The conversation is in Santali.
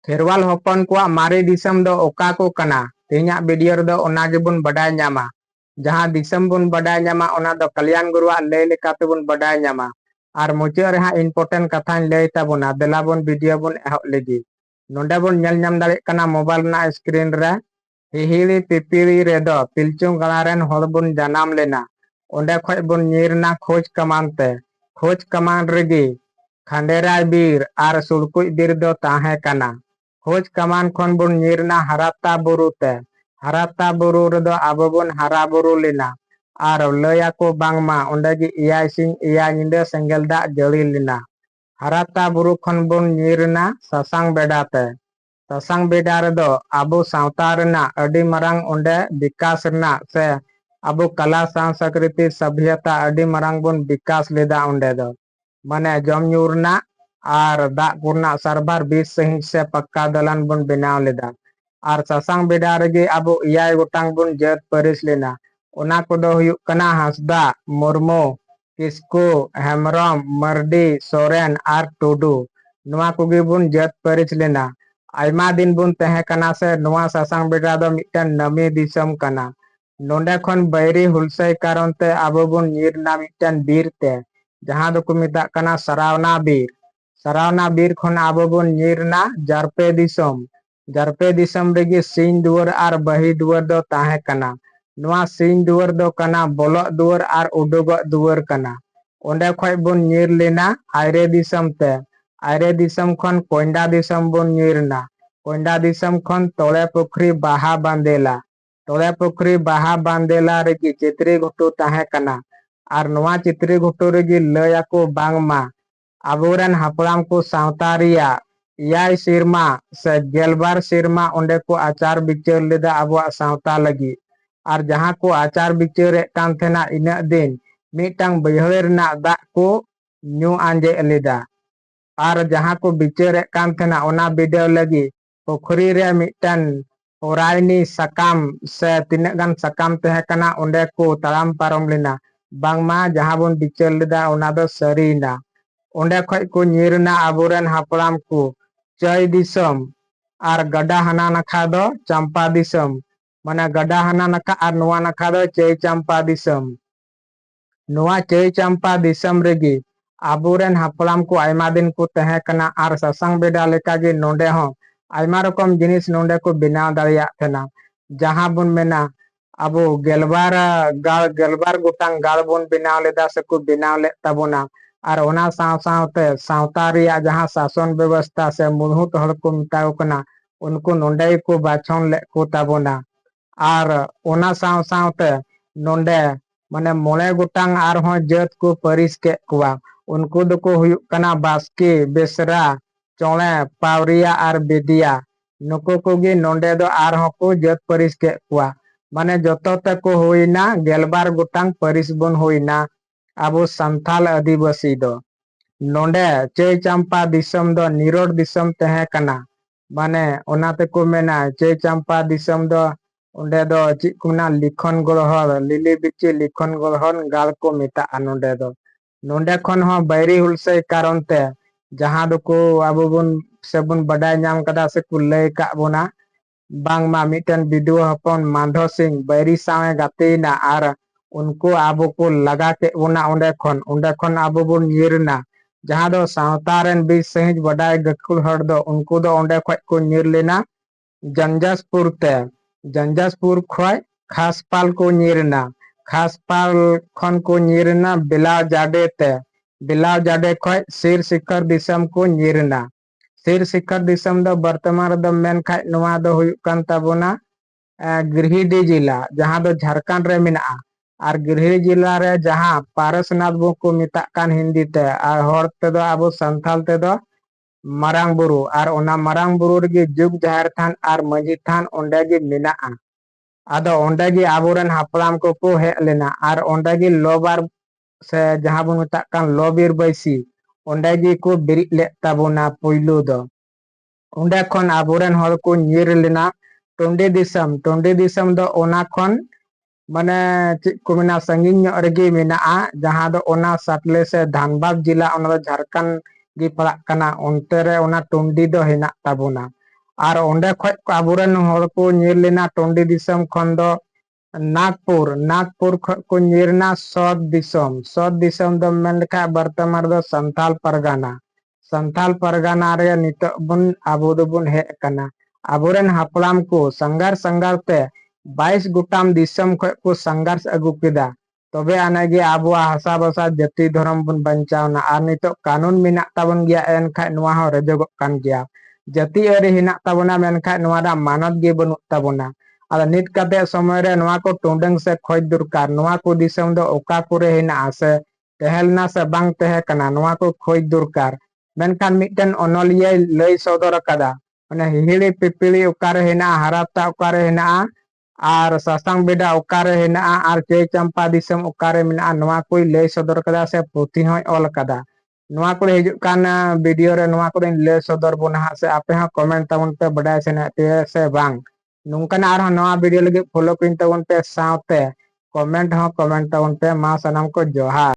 खेरवाल हॉपन को मारे दिसम दो ओका को कना तेना वीडियो दो ओना गेबुन बडाय ᱧᱟᱢᱟ जहां दिसम बुन बडाय ᱧᱟᱢᱟ ओना दो कल्याण गुरुआ लय लेकाते बुन बडाय ᱧᱟᱢᱟ आर मुचाद रे हां इम्पोर्टेंट कथा लय ताबोना देला बुन वीडियो बुन एहब लेगी नोंडे बुन नेल ᱧᱟᱢ दाड़े कना मोबाइल ना स्क्रीन रे हिहिली पिपिली रे दो पिलचुं गलारेन हर बुन जनाम लेना ओंडे खय बुन ᱧᱤᱨना खोज कमान रेगी खंडेराय बीर आर सुड़कुई बीर दो ताहे कना खोज कमान खन बुन ᱧᱤᱨना हराता बुरु रे दो आबो बुन हरा बुरु लेना आर लया को बांगमा ओंडे गी इयाय सिंग इया निंदे सेंगेल दा जड़ी लेना हराता बुरु खन बुन ᱧिरना ससांग बेडा रे दो आबो सावता रेना अडी मरांग ओंडे विकास रेना से आबो कला संस्कृति सभ्यता अडी मरांग बुन विकास लेदा ओंडे दो माने जम ᱧᱩᱨना आर दा पुरना सरबार 20 सही से पक्का दलन बुन बनाव लेदा आर ससांग बेडा रेगे आबो इयाय गोटांग बुन जत परिस लेना ओना कोदो हुयुक कना हासदा मुर्मू किस्कू हेमरम मर्डी सोरेन आर टुडू नुआ कोगे बुन जत परिस लेना आयमा दिन बुन तहे कना से नुआ ससांग बेडा दो मिटन नमी दिसम कना नोंडे खन बैरी हुलसई कारण ते आबो बुन ᱧिरना मिटन बीर ते जहां दो को मिता कना सरावना बीर खन आबो बुन ᱧिरना जारपे दिसम रेगी सिंह दुवर आर बही दुवर दो ताहे कना नुआ सिंह दुवर दो कना बोलो दुवर आर उडुगो दुवर कना ओंडे खय बुन ᱧिर लेना आयरे दिसम खन कोंडा दिसम बुन ᱧिरना कोंडा दिसम खन तोले पुखरी बाहा बांदेला रेगी चित्री घुटू ताहे कना आर नुआ चित्री घुटू रेगी लया को बांगमा आबोरेन हापड़ाम को सावतारिया इयाय सिरमा से गेलबार सिरमा ओंडे को आचार बिचार लेदा आबुआ सावता लगी आर जहां को आचार बिचार कान थेना इना दिन मिटांग बैहर ना दा को न्यू आंजे लेदा आर जहां को बिचार कान थेना ओना वीडियो लगी पोखरी रे मिटन ओरायनी सकाम से तिना गान सकाम तहे कना ओंडे को ताराम पारम लेना बांगमा जहां बुन बिचार लेदा ओना दो सरीना ओंडे खय को ᱧिरना आबोरेन हापड़ाम को चय दिसम आर गडा हना नखा दो चंपा दिसम माने गडा हना नखा आर नुआ नखा दो चय चंपा दिसम रेगी आबोरेन हापड़ाम को आयमा दिन को तहे कना आर ससांग बेडा लेका गे नोंडे हो आयमा रकम जिनिस नोंडे को बिनाव दाड़िया थेना जहां बुन मेना आबो गेलबार गोटांग गाल बुन बिनाव लेदा से को बिनाव ले ताबोना आर ओना सावते सावता रिया जहां शासन व्यवस्था से मुलहुत हड़ को मिताव कना उनको नोंडे को बाछन ले को ताबोना आर ओना सावते नोंडे माने मोले गोटांग आर हो जत को परिस के कुआ उनको दो को हुयुक कना बास्के बेसरा चोले पावरिया आर बेदिया नुको कोगे नोंडे दो आर हो को जत परिस के कुआ माने जतो तक को होइना गेलबार गोटांग परिस बुन होइना आबो संथाल आदिवासी दो नोंडे चय चंपा दिसम दो निरोड दिसम तहे कना माने ओनाते को मेना चय चंपा दिसम दो ओंडे दो चिक कुना लिखन गलहर लिली बिची लिखन गलहर गाल को मिता नोंडे दो नोंडे खन हो बैरी हुलसई कारण ते जहां दो को आबो बुन से बुन बडाय ᱧᱟᱢ कदा से को लय का बोना बांगमा mitten video हपन मांधो Singh berry Save गातेना are उनको आबो को लगा के बोना ओंडे खन आबो बुन ᱧिरना जहां दो सावतारेन 20 सहिज बडाय गकुल हड़ दो उनको दो ओंडे खय को ᱧिर लेना जंजासपुर खय खासपाल को ᱧिरना खासपाल खन को ᱧिरना बिलाव जाडे खय सिर शिखर दिसम को ᱧिरना सिर शिखर दिसम दो वर्तमान दो मेन खय नुआ दो हुयुक कान ताबोना गिरिडीह जिला जहां दो झारखंड रे मेना आर गिरिडीह जिला रे जहां पारसनाथ बो को मिता कान हिंदी ते आर हर ते दो आबो संथाल ते दो मारांग बुरु आर ओना मारांग बुरु रे जुग जाहिर थान आर मंजी थान ओंडे गे मेना आदो ओंडे गे आबोरेन हापड़ाम को हे लेना आर ओंडे गे लोबार से जहां बो मिता कान लोबीर बैसी ओंडे गे को बिरिट ले ताबोना पुइलु दो ओंडे खन आबोरेन हर को ᱧिर लेना टुंडी दिसम दो ओना खन माने चिक को मेना संगिन ᱧᱚᱜ रेगे मेना जहां दो ओना साटले से धानबाद जिला ओना दो झारखंड गी पड़ा कना ओंते रे ओना टुंडी दो हेना ताबोना और ओंडे खoj को आबोरेन हर को ᱧᱤᱨ लेना टोंडी दिसम खन दो नागपुर खoj को ᱧिरना सौद दिसम दो मेन लेखा बर्तमान दो संथाल परगना रे नितो बुन आबो दो बुन हेज कना आबोरेन हापलाम को संगार ते 22 गोटाम दिसम खoj को संघर्ष अगु केदा तबे आनेगे आबो हासा बसा जाति धर्म बुन बंचावना और नितो कानून मिना ताबन गया एन खाय नोआ हो रजोगो कान गया जाति अरे हिना ताबना मेन खाय नोआ दा मानत गे बनु ताबना आदा नित काते समय रे नोआ को टोंडंग से खोज दुरकार नोआ को दिसम दो ओका कोरे हिना आसे तहलना से बांग तहे कना नोआ को खोज दुरकार मेनखान मिटन ओनलिया लय सदर कदा माने हिहिड़ी पिपिली ओकारे हिना हराता ओकारे हिना और सासांग बेडा ओकारे हिना और चय चंपा दिसम ओकारे मिना नोआ कोई लय सदर कदा से पुथी होय ऑल कदा नोआ को हिजुक कान वीडियो रे नोआ को लय सदर बोना से आपे हा कमेंट ताबन पे बडाय सेना ते से बांग नोंकन आर नोआ वीडियो लगे फॉलो किन ताबन पे साथे कमेंट ताबन पे मा सनम को जोहार।